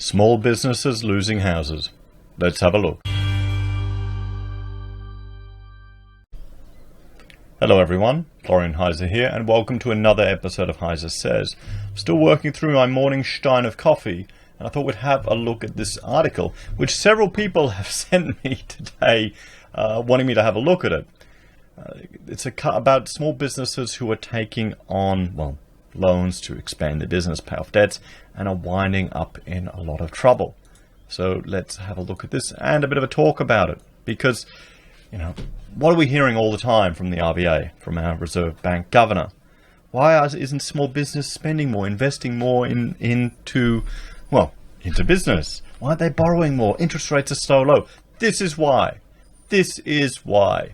Small businesses losing houses. Let's have a look. Hello everyone, Florian Heise here, and welcome to another episode of Heise Says. I'm still working through my morning stein of coffee, and I thought we'd have a look at this article, which several people have sent me today, wanting me to have a look at it. It's about small businesses who are taking on, loans to expand their business, pay off debts, and are winding up in a lot of trouble. So let's have a look at this and a bit of a talk about it, because, what are we hearing all the time from the RBA, from our Reserve Bank governor? Why isn't small business spending more, investing more into business? Why aren't they borrowing more? Interest rates are so low. This is why. This is why.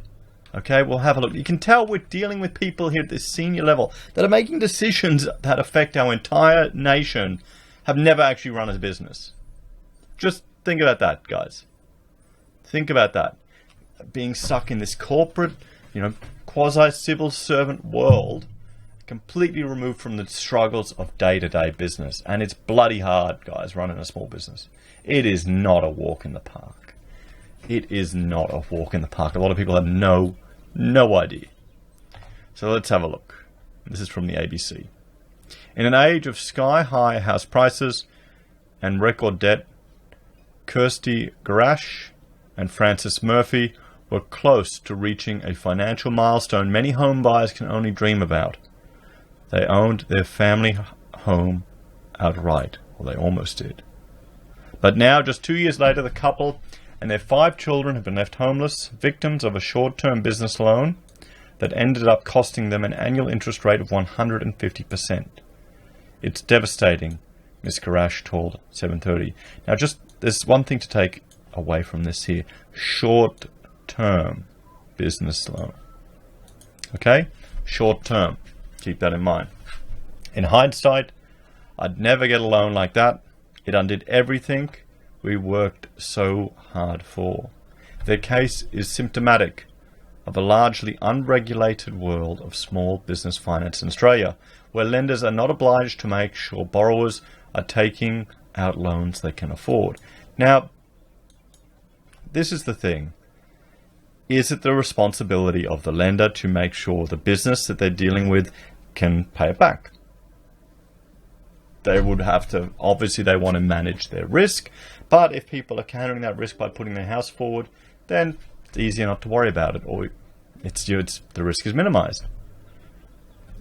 Okay, we'll have a look. You can tell we're dealing with people here at this senior level that are making decisions that affect our entire nation, have never actually run a business. Just think about that, guys. Think about that. Being stuck in this corporate, quasi-civil servant world, completely removed from the struggles of day-to-day business. And it's bloody hard, guys, running a small business. It is not a walk in the park. It is not a walk in the park. A lot of people have no idea. So let's have a look. This is from the ABC. In an age of sky-high house prices and record debt, Kirsty Garash and Francis Murphy were close to reaching a financial milestone many home buyers can only dream about. They owned their family home outright. Well, they almost did. But now, just 2 years later, the couple and their 5 children have been left homeless, victims of a short-term business loan that ended up costing them an annual interest rate of 150%. It's devastating, Ms. Garash told 730. Now, there's one thing to take away from this here. Short-term business loan. Okay? Short-term. Keep that in mind. In hindsight, I'd never get a loan like that. It undid everything we worked so hard for. Their case is symptomatic of a largely unregulated world of small business finance in Australia, where lenders are not obliged to make sure borrowers are taking out loans they can afford. Now, this is the thing. Is it the responsibility of the lender to make sure the business that they're dealing with can pay it back? They would have to, obviously they want to manage their risk, but if people are countering that risk by putting their house forward, then it's easier not to worry about it, or the risk is minimized.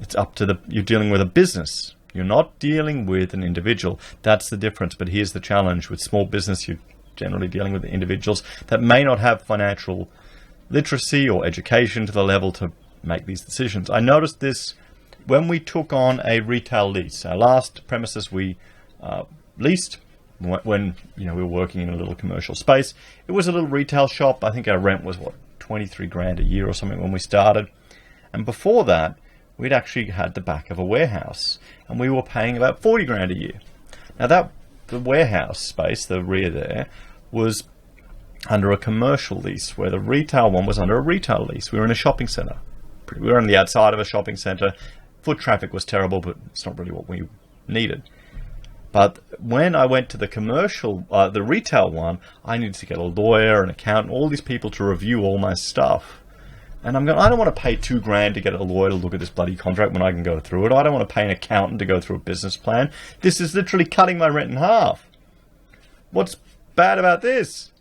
It's up to you're dealing with a business. You're not dealing with an individual. That's the difference. But here's the challenge. With small business, you're generally dealing with individuals that may not have financial literacy or education to the level to make these decisions. I noticed this when we took on a retail lease. Our last premises we leased, when we were working in a little commercial space, it was a little retail shop. I think our rent was 23 grand a year or something when we started. And before that, we'd actually had the back of a warehouse, and we were paying about 40 grand a year. Now the warehouse space, the rear there, was under a commercial lease, where the retail one was under a retail lease. We were in a shopping center. We were on the outside of a shopping center. Foot traffic was terrible, but it's not really what we needed. But when I went to the the retail one, I needed to get a lawyer, an accountant, all these people to review all my stuff. And I don't want to pay 2 grand to get a lawyer to look at this bloody contract when I can go through it. I don't want to pay an accountant to go through a business plan. This is literally cutting my rent in half. What's bad about this?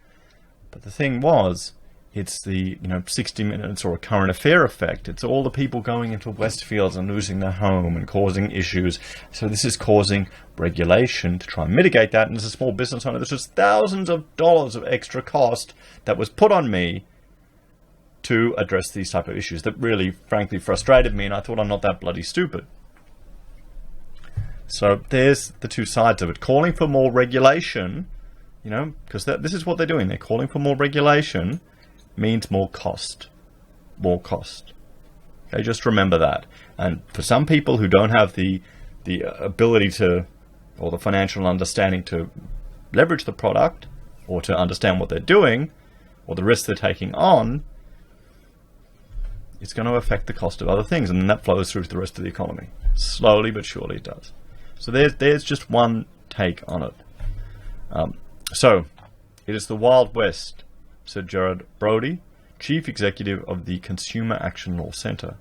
But the thing was, it's the 60 minutes or a current affair effect. It's all the people going into Westfields and losing their home and causing issues. So this is causing regulation to try and mitigate that. And as a small business owner, there's just thousands of dollars of extra cost that was put on me to address these type of issues that really, frankly, frustrated me. And I thought, I'm not that bloody stupid. So there's the two sides of it. Calling for more regulation, because this is what they're doing. They're calling for more regulation means more cost. More cost. Okay, just remember that. And for some people who don't have the ability to, or the financial understanding to leverage the product, or to understand what they're doing, or the risk they're taking on, it's going to affect the cost of other things, and then that flows through to the rest of the economy. Slowly but surely it does. So there's just one take on it. So, it is the Wild West, said Gerard Brody, Chief Executive of the Consumer Action Law Centre.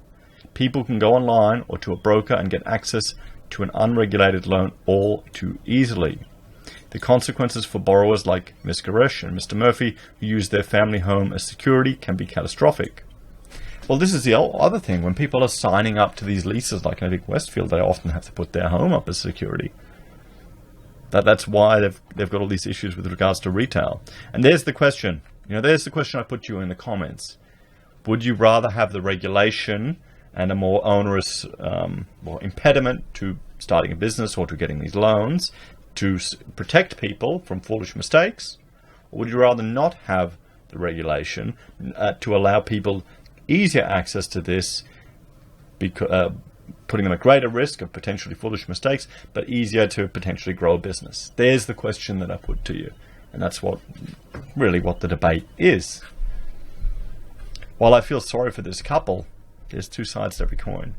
People can go online or to a broker and get access to an unregulated loan all too easily. The consequences for borrowers like Ms. Garesh and Mr. Murphy, who use their family home as security, can be catastrophic. Well, this is the other thing. When people are signing up to these leases, like in a big Westfield, they often have to put their home up as security. That's why they've got all these issues with regards to retail. And there's the question. There's the question I put you in the comments. Would you rather have the regulation and a more onerous impediment to starting a business or to getting these loans to protect people from foolish mistakes? Or would you rather not have the regulation to allow people easier access to this, putting them at greater risk of potentially foolish mistakes, but easier to potentially grow a business? There's the question that I put to you. And that's what the debate is. While I feel sorry for this couple, there's two sides to every coin.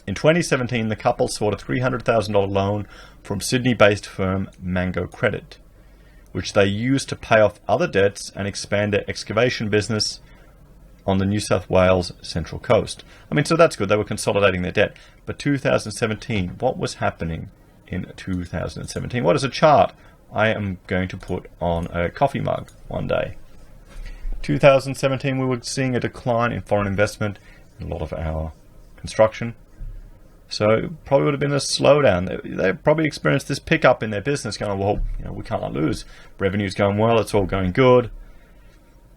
In 2017, the couple sought a $300,000 loan from Sydney-based firm Mango Credit, which they used to pay off other debts and expand their excavation business on the New South Wales Central Coast. So that's good. They were consolidating their debt. But 2017, what was happening in 2017? What is a chart I am going to put on a coffee mug one day? 2017, we were seeing a decline in foreign investment in a lot of our construction. So it probably would have been a slowdown. They probably experienced this pickup in their business going, well, we can't lose. Revenue's going well. It's all going good.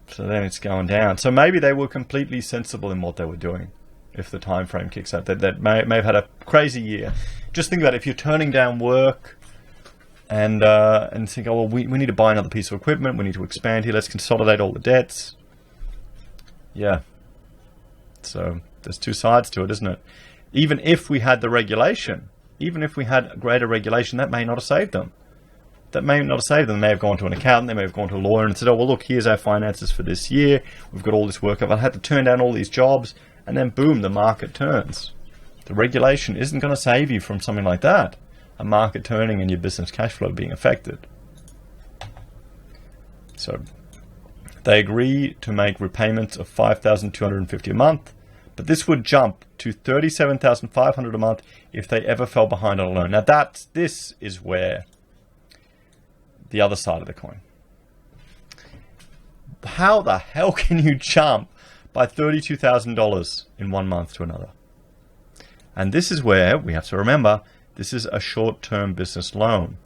So then it's going down. So maybe they were completely sensible in what they were doing. If the time frame kicks out, that may have had a crazy year. Just think about it. If you're turning down work and think, oh, well, we need to buy another piece of equipment. We need to expand here. Let's consolidate all the debts. Yeah. So there's two sides to it, isn't it? Even if we had the regulation, even if we had greater regulation, that may not have saved them. They may have gone to an accountant, they may have gone to a lawyer and said, oh, well, look, here's our finances for this year. We've got all this work. I've had to turn down all these jobs. And then, boom, the market turns. The regulation isn't going to save you from something like that. A market turning and your business cash flow being affected. So they agree to make repayments of $5,250 a month. But this would jump to $37,500 a month if they ever fell behind on a loan. Now this is where the other side of the coin. How the hell can you jump by $32,000 in 1 month to another? And this is where we have to remember, this is a short-term business loan.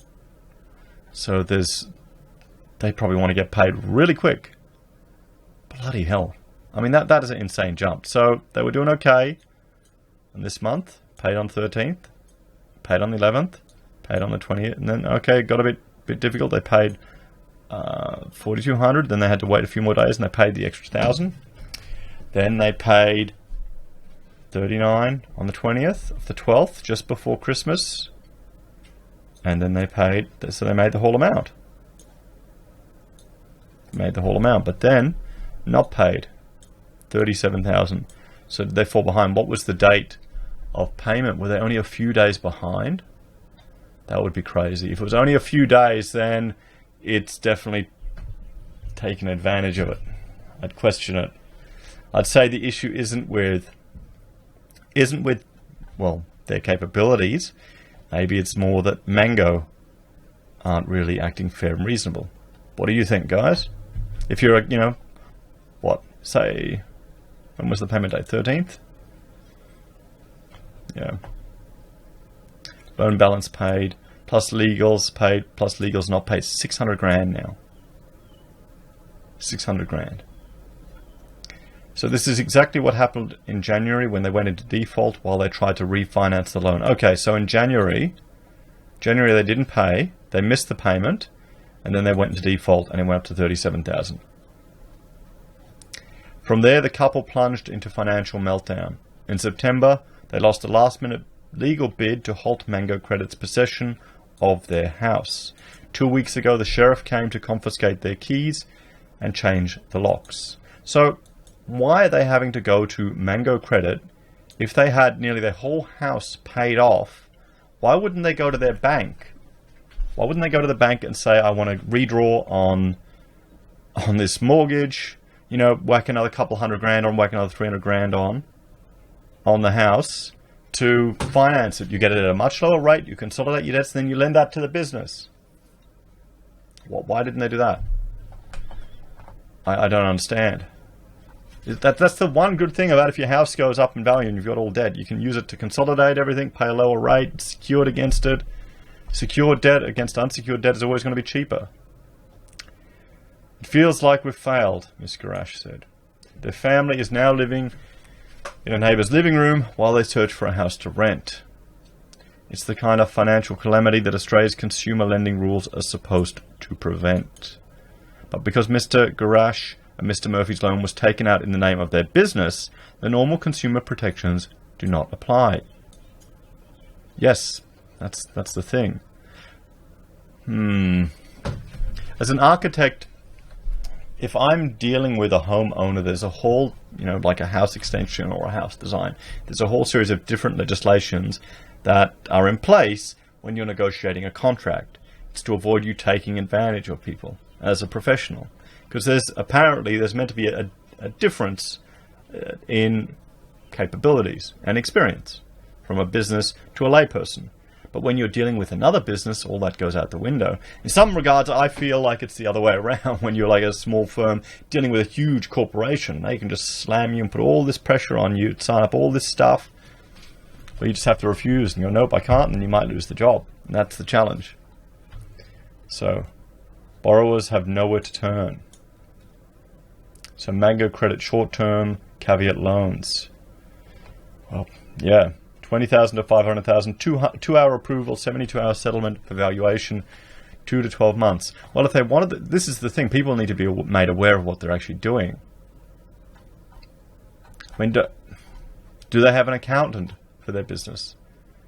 So they probably want to get paid really quick. Bloody hell. That is an insane jump. So they were doing okay. And this month, paid on 13th, paid on the 11th, paid on the 20th, and then, okay, got a bit difficult. They paid $4,200, then they had to wait a few more days, and they paid the extra $1,000. Then they paid $39 on the 20th of the 12th, just before Christmas. And then they paid, so they made the whole amount. But then, not paid. $37,000. So did they fall behind? What was the date of payment? Were they only a few days behind? That would be crazy. If it was only a few days, then it's definitely taken advantage of it. I'd question it. I'd say the issue isn't with their capabilities. Maybe it's more that Mango aren't really acting fair and reasonable. What do you think, guys? If you're say, when was the payment date? 13th? Yeah. Loan balance paid, plus legals paid, plus legals not paid. $600,000 now. $600,000. So this is exactly what happened in January when they went into default while they tried to refinance the loan. Okay, so in January they didn't pay, they missed the payment, and then they went into default and it went up to $37,000. From there, the couple plunged into financial meltdown. In September, they lost a last-minute legal bid to halt Mango Credit's possession of their house. 2 weeks ago, the sheriff came to confiscate their keys and change the locks. So, why are they having to go to Mango Credit if they had nearly their whole house paid off? Why wouldn't they go to their bank Why wouldn't they go to the bank and say, I want to redraw on this mortgage, you know, whack another couple $100,000 on, whack another $300,000 on the house to finance it. You get it at a much lower rate, you consolidate your debts, and then you lend that to the business. Why didn't they do that? I don't understand. That's the one good thing about if your house goes up in value and you've got all debt. You can use it to consolidate everything, pay a lower rate, secured against it. Secured debt against unsecured debt is always going to be cheaper. It feels like we've failed, Miss Garash said. Their family is now living in a neighbour's living room while they search for a house to rent. It's the kind of financial calamity that Australia's consumer lending rules are supposed to prevent. But because Mr. Garash and Mr. Murphy's loan was taken out in the name of their business, the normal consumer protections do not apply. Yes, that's the thing. As an architect, if I'm dealing with a homeowner, there's a whole, you know, like a house extension or a house design, there's a whole series of different legislations that are in place when you're negotiating a contract. It's to avoid you taking advantage of people as a professional. Because there's meant to be a difference in capabilities and experience from a business to a layperson. But when you're dealing with another business, all that goes out the window. In some regards, I feel like it's the other way around. When you're like a small firm dealing with a huge corporation, they can just slam you and put all this pressure on you to sign up all this stuff. But you just have to refuse and go, nope, I can't, and you might lose the job. And that's the challenge. So, borrowers have nowhere to turn. So Mango Credit short-term caveat loans. Well, yeah, 20,000 to 500,000, 2-hour approval, 72-hour settlement for valuation, 2 to 12 months. Well, if they wanted, this is the thing, people need to be made aware of what they're actually doing. I mean, do they have an accountant for their business?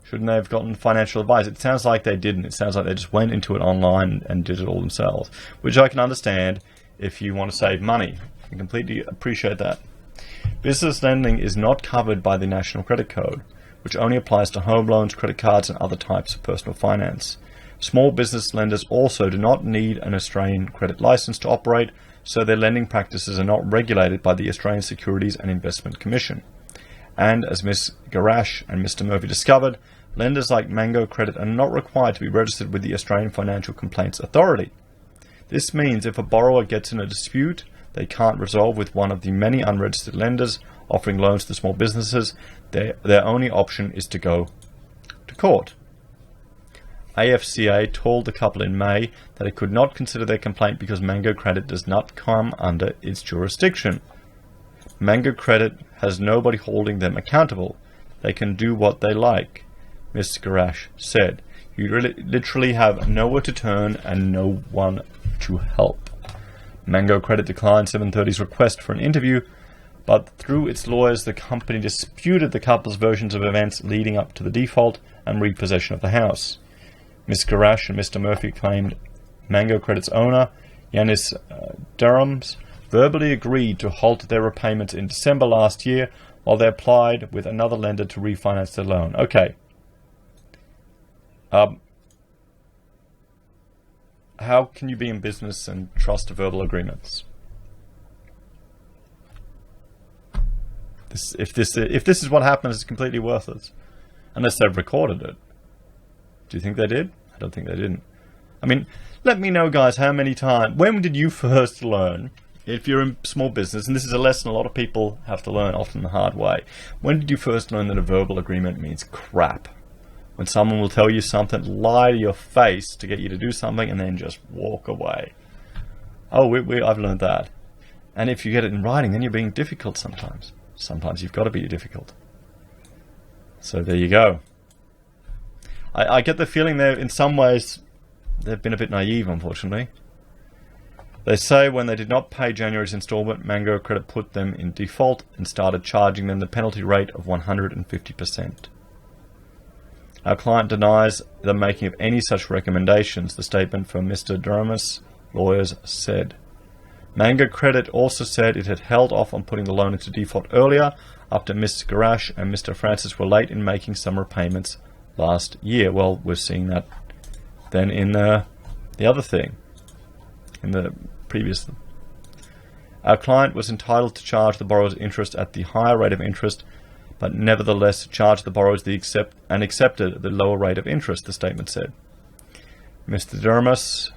Shouldn't they have gotten financial advice? It sounds like they didn't. It sounds like they just went into it online and did it all themselves, which I can understand if you want to save money. I completely appreciate that. Business lending is not covered by the National Credit Code, which only applies to home loans, credit cards, and other types of personal finance. Small business lenders also do not need an Australian credit license to operate, so their lending practices are not regulated by the Australian Securities and Investment Commission. And as Ms. Garash and Mr. Murphy discovered, lenders like Mango Credit are not required to be registered with the Australian Financial Complaints Authority. This means if a borrower gets in a dispute they can't resolve with one of the many unregistered lenders offering loans to small businesses, their only option is to go to court. AFCA told the couple in May that it could not consider their complaint because Mango Credit does not come under its jurisdiction. Mango Credit has nobody holding them accountable. They can do what they like, Ms. Garash said. You literally have nowhere to turn and no one to help. Mango Credit declined 730's request for an interview, but through its lawyers, the company disputed the couple's versions of events leading up to the default and repossession of the house. Ms. Garash and Mr. Murphy claimed Mango Credit's owner, Yanis Durhams, verbally agreed to halt their repayments in December last year while they applied with another lender to refinance their loan. Okay. How can you be in business and trust verbal agreements? If this is what happens, it's completely worthless, unless they've recorded it. Do you think they did? I don't think they didn't. I mean, let me know, guys, how many times. When did you first learn? If you're in small business, and this is a lesson a lot of people have to learn, often the hard way. When did you first learn that a verbal agreement means crap? When someone will tell you something, lie to your face to get you to do something, and then just walk away. Oh, I've learned that. And if you get it in writing, then you're being difficult sometimes. Sometimes you've got to be difficult. So there you go. I get the feeling that in some ways they've been a bit naive, unfortunately. They say when they did not pay January's installment, Mango Credit put them in default and started charging them the penalty rate of 150%. Our client denies the making of any such recommendations, the statement from Mr. Durhamus lawyers said. Mango Credit also said it had held off on putting the loan into default earlier after Ms. Garash and Mr. Francis were late in making some repayments last year. Well, we're seeing that than in the other thing, in the previous thing. Our client was entitled to charge the borrower's interest at the higher rate of interest, but nevertheless charged the borrowers accepted the lower rate of interest, the statement said. Mr. Dermos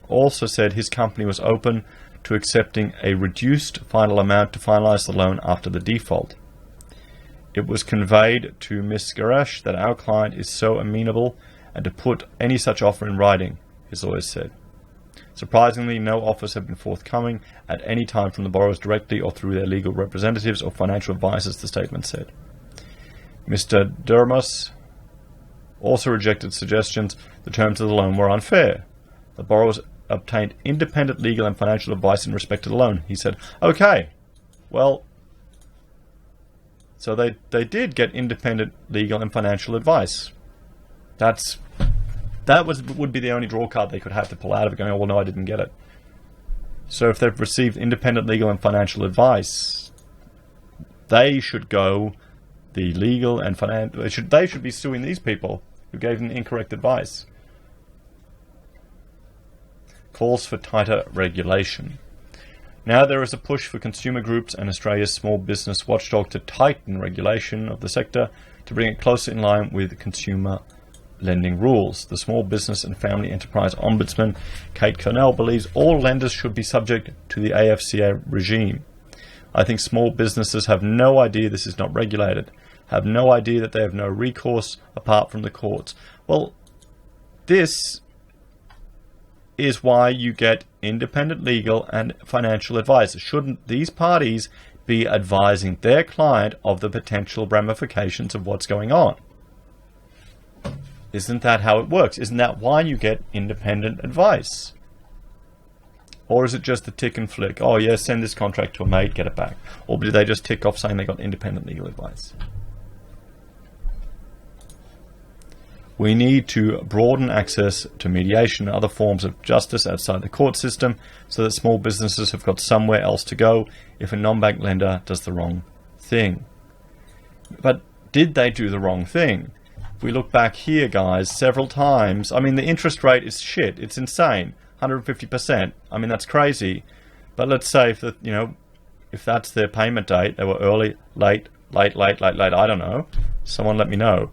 also said his company was open to accepting a reduced final amount to finalize the loan after the default. It was conveyed to Ms. Garesh that our client is so amenable and to put any such offer in writing, his lawyers said. Surprisingly, no offers have been forthcoming at any time from the borrowers directly or through their legal representatives or financial advisors, the statement said. Mr. Dermos also rejected suggestions the terms of the loan were unfair. The borrowers obtained independent legal and financial advice in respect to the loan. He said, okay, well, so they did get independent legal and financial advice. Would be the only draw card they could have to pull out of it, going, oh, well, no, I didn't get it. So if they've received independent legal and financial advice, they should go the legal and financial... They should be suing these people who gave them incorrect advice. Calls for tighter regulation. Now there is a push for consumer groups and Australia's small business watchdog to tighten regulation of the sector to bring it closer in line with consumer lending rules. The Small Business and Family Enterprise Ombudsman, Kate Cornell, believes all lenders should be subject to the AFCA regime. I think small businesses have no idea this is not regulated, have no idea that they have no recourse apart from the courts. Well, this is why you get independent legal and financial advice. Shouldn't these parties be advising their client of the potential ramifications of what's going on? Isn't that how it works? Isn't that why you get independent advice? Or is it just a tick and flick? Oh, yeah, send this contract to a mate, get it back. Or do they just tick off saying they got independent legal advice? We need to broaden access to mediation and other forms of justice outside the court system so that small businesses have got somewhere else to go if a non-bank lender does the wrong thing. But did they do the wrong thing? If we look back here, guys, several times, I mean, the interest rate is shit. It's insane. 150%. I mean, that's crazy. But let's say if that's their payment date, they were early, late, I don't know. Someone let me know.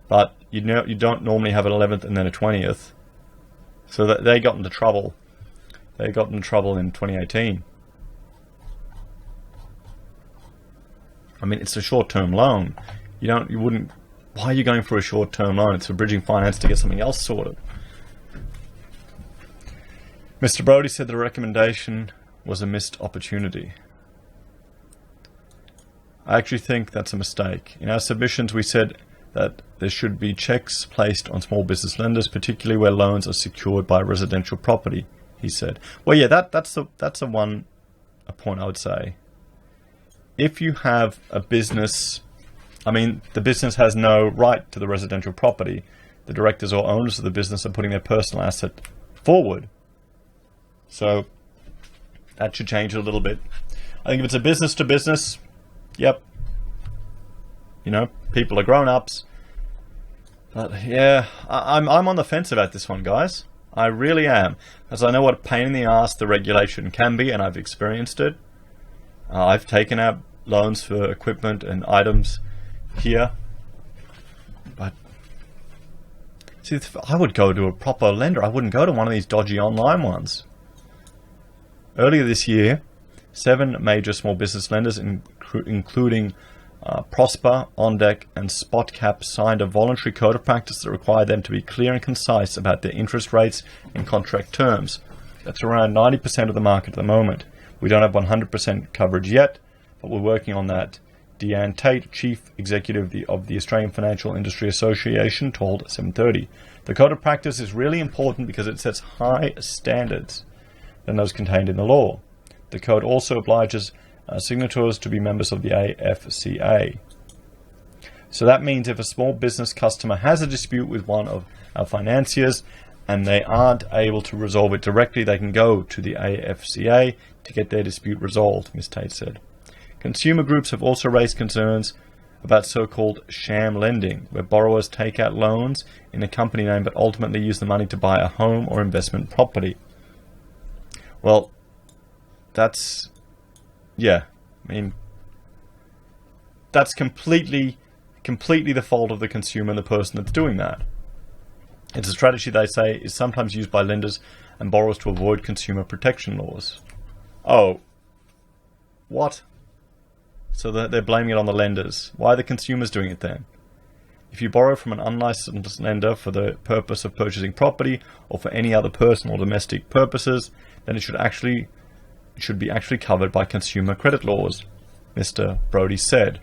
But you don't normally have an 11th and then a 20th. So that they got into trouble. They got into trouble in 2018. I mean, it's a short-term loan. Why are you going for a short-term loan? It's for bridging finance to get something else sorted. Mr. Brody said the recommendation was a missed opportunity. I actually think that's a mistake. In our submissions, we said that there should be checks placed on small business lenders, particularly where loans are secured by residential property, he said. Well, yeah, that's a point I would say. If you have a business, I mean, the business has no right to the residential property. The directors or owners of the business are putting their personal asset forward. So that should change a little bit. I think if it's a business to business, yep. People are grown-ups. But yeah, I'm on the fence about this one, guys. I really am. As I know what a pain in the ass the regulation can be, and I've experienced it. I've taken out loans for equipment and items here. But see, I would go to a proper lender. I wouldn't go to one of these dodgy online ones. Earlier this year, 7 major small business lenders, including Prosper, OnDeck, and SpotCap, signed a voluntary code of practice that required them to be clear and concise about their interest rates and contract terms. That's around 90% of the market at the moment. We don't have 100% coverage yet, but we're working on that. Deanne Tate, Chief Executive of the Australian Financial Industry Association, told 730. The code of practice is really important because it sets high standards than those contained in the law. The code also obliges signatories to be members of the AFCA. So that means if a small business customer has a dispute with one of our financiers and they aren't able to resolve it directly, they can go to the AFCA to get their dispute resolved, Ms. Tate said. Consumer groups have also raised concerns about so-called sham lending, where borrowers take out loans in a company name but ultimately use the money to buy a home or investment property. Well, that's, yeah, I mean, that's completely the fault of the consumer and the person that's doing that. It's a strategy, they say, is sometimes used by lenders and borrowers to avoid consumer protection laws. Oh, what? So they're blaming it on the lenders. Why are the consumers doing it then? If you borrow from an unlicensed lender for the purpose of purchasing property or for any other personal or domestic purposes, then it should be actually covered by consumer credit laws, Mr. Brody said.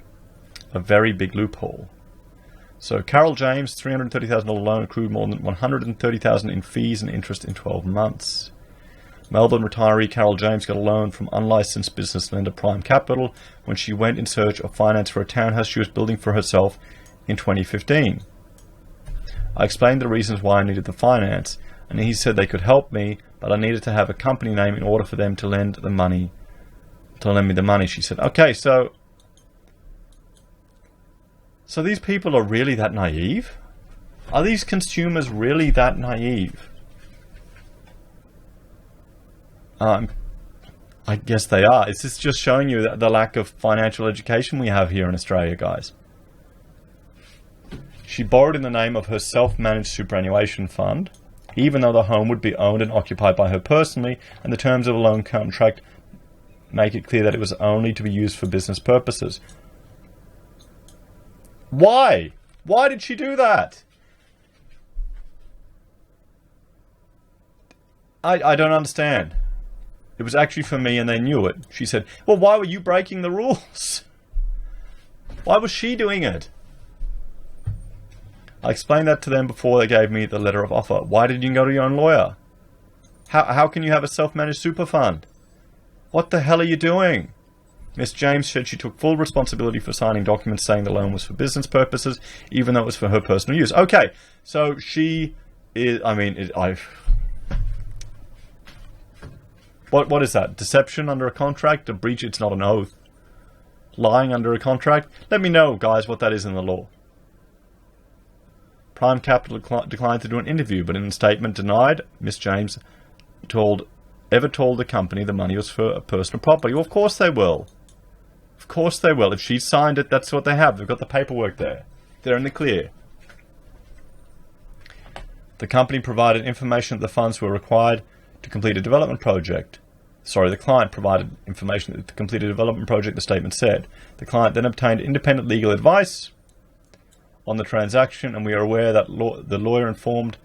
A very big loophole. So Carol James, $330,000 loan, accrued more than $130,000 in fees and interest in 12 months. Melbourne retiree Carol James got a loan from unlicensed business lender Prime Capital when she went in search of finance for a townhouse she was building for herself in 2015. I explained the reasons why I needed the finance, and he said they could help me, but I needed to have a company name in order for them to lend me the money. She said, okay, so these people are really that naive? Are these consumers really that naive? I guess they are. Is this just showing you the lack of financial education we have here in Australia, guys? She borrowed in the name of her self-managed superannuation fund, even though the home would be owned and occupied by her personally, and the terms of a loan contract make it clear that it was only to be used for business purposes. Why? Why did she do that? I don't understand. It was actually for me and they knew it. She said, well, why were you breaking the rules? Why was she doing it? I explained that to them before they gave me the letter of offer. Why did you go to your own lawyer? How can you have a self-managed super fund? What the hell are you doing? Miss James said she took full responsibility for signing documents saying the loan was for business purposes, even though it was for her personal use. Okay, so she is, What is that? Deception under a contract? A breach? It's not an oath. Lying under a contract? Let me know, guys, what that is in the law. Prime Capital declined to do an interview, but in a statement denied, Miss James ever told the company the money was for a personal property. Well, of course they will. Of course they will. If she signed it, that's what they have. They've got the paperwork there. They're in the clear. The company provided information that the funds were required to complete a development project. The client provided information to complete a development project, the statement said. The client then obtained independent legal advice on the transaction, and we are aware that the lawyer informed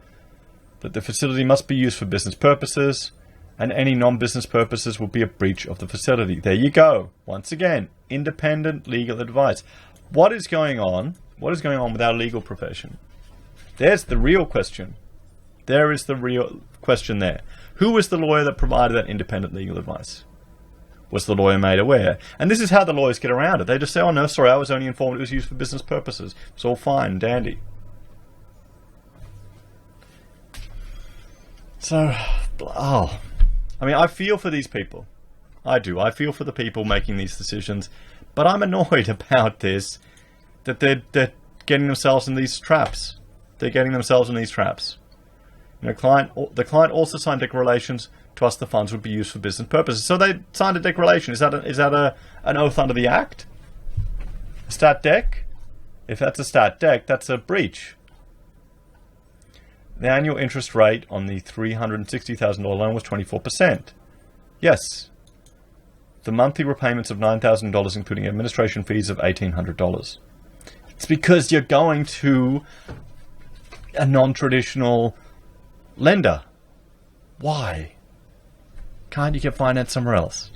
that the facility must be used for business purposes, and any non-business purposes will be a breach of the facility. There you go. Once again, independent legal advice. What is going on? What is going on with our legal profession? There's the real question. There is the real question there. Who was the lawyer that provided that independent legal advice? Was the lawyer made aware? And this is how the lawyers get around it. They just say, oh no, sorry, I was only informed it was used for business purposes. It's all fine and dandy. So, I feel for these people. I do. I feel for the people making these decisions. But I'm annoyed about this, that they're getting themselves in these traps. They're getting themselves in these traps. The client also signed declarations to us the funds would be used for business purposes. So they signed a declaration. Is that an oath under the Act? A stat dec? If that's a stat dec, that's a breach. The annual interest rate on the $360,000 loan was 24%. Yes. The monthly repayments of $9,000, including administration fees of $1,800. It's because you're going to a non-traditional lender. Why? Can't you get finance somewhere else?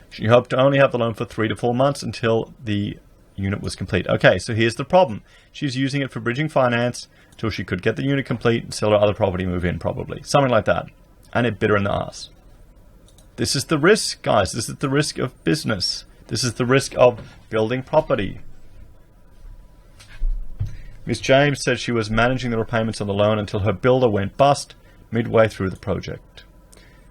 She hoped to only have the loan for 3 to 4 months until the unit was complete. Okay, so here's the problem. She's using it for bridging finance till she could get the unit complete and sell her other property, move in probably. Something like that. And it bit her in the ass. This is the risk, guys. This is the risk of business. This is the risk of building property. Miss James said she was managing the repayments on the loan until her builder went bust midway through the project.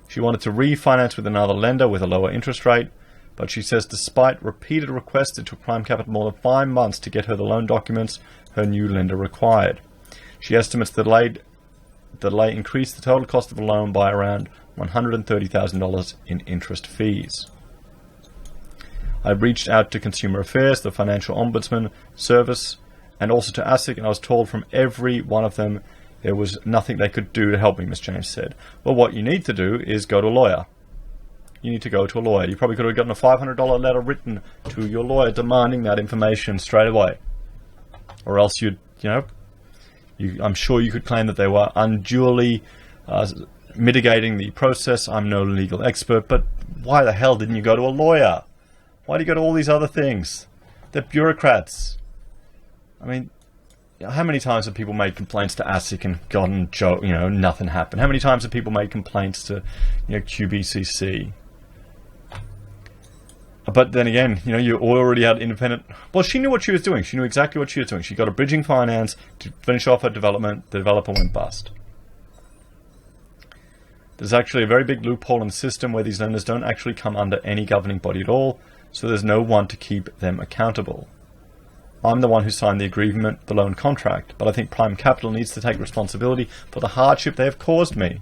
She wanted to refinance with another lender with a lower interest rate, But she says despite repeated requests, it took Prime Capital more than 5 months to get her the loan documents her new lender required. She estimates the delay increased the total cost of the loan by around $130,000 in interest fees. I reached out to Consumer Affairs, the Financial Ombudsman Service, and also to ASIC, and I was told from every one of them there was nothing they could do to help me, Ms. James said. Well, what you need to do is go to a lawyer. You need to go to a lawyer. You probably could have gotten a $500 letter written to your lawyer demanding that information straight away. Or else I'm sure you could claim that they were unduly mitigating the process. I'm no legal expert, but why the hell didn't you go to a lawyer? Why do you go to all these other things? They're bureaucrats. I mean, how many times have people made complaints to ASIC and gotten nothing happened? How many times have people made complaints to QBCC? But then again, you already had independent... Well, she knew what she was doing. She knew exactly what she was doing. She got a bridging finance to finish off her development. The developer went bust. There's actually a very big loophole in the system where these lenders don't actually come under any governing body at all, so there's no one to keep them accountable. I'm the one who signed the agreement, the loan contract, but I think Prime Capital needs to take responsibility for the hardship they have caused me.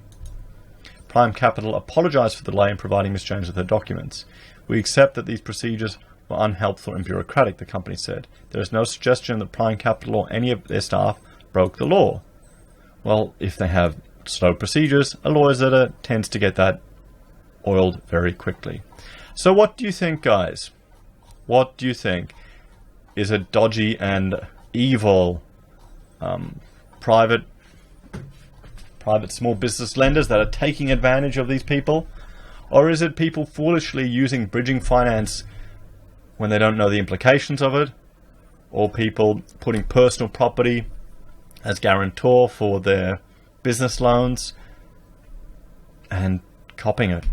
Prime Capital apologized for the delay in providing Ms. James with her documents. We accept that these procedures were unhelpful and bureaucratic, the company said. There is no suggestion that Prime Capital or any of their staff broke the law. Well, if they have slow procedures, a lawyer's editor tends to get that oiled very quickly. So what do you think, guys? What do you think? Is it dodgy and evil private small business lenders that are taking advantage of these people? Or is it people foolishly using bridging finance when they don't know the implications of it? Or people putting personal property as guarantor for their business loans and copying it?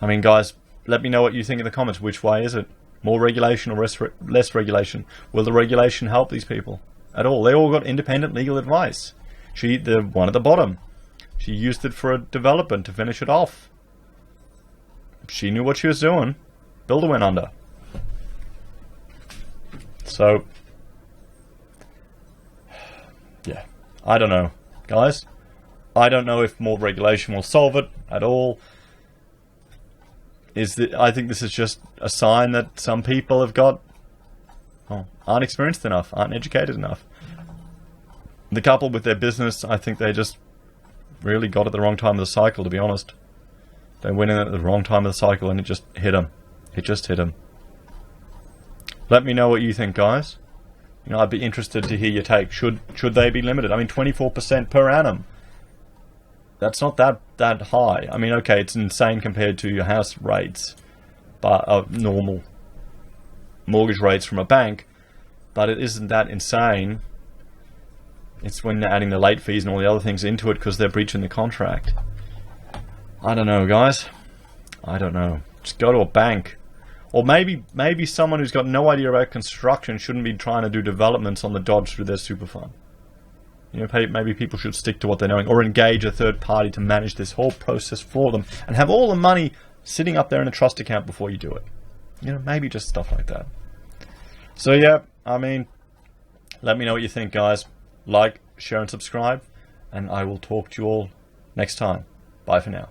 I mean, guys, let me know what you think in the comments. Which way is it? More regulation or less regulation? Will the regulation help these people at all? They all got independent legal advice. The one at the bottom, she used it for a development to finish it off. She knew what she was doing. Builder went under. So, yeah, I don't know, guys. I don't know if more regulation will solve it at all. I think this is just a sign that some people aren't experienced enough, aren't educated enough. The couple with their business, I think they just really got at the wrong time of the cycle, to be honest. They went in at the wrong time of the cycle and it just hit them. It just hit them. Let me know what you think, guys. I'd be interested to hear your take. Should they be limited? I mean, 24% per annum. That's not that high. I mean, okay, it's insane compared to your house rates, but normal mortgage rates from a bank, but it isn't that insane. It's when they're adding the late fees and all the other things into it because they're breaching the contract. I don't know, guys. I don't know. Just go to a bank. Or maybe someone who's got no idea about construction shouldn't be trying to do developments on the dodge through their super fund. Maybe people should stick to what they're knowing, or engage a third party to manage this whole process for them and have all the money sitting up there in a trust account before you do it. Maybe just stuff like that. So yeah, I mean, let me know what you think, guys. Like, share and subscribe, and I will talk to you all next time. Bye for now.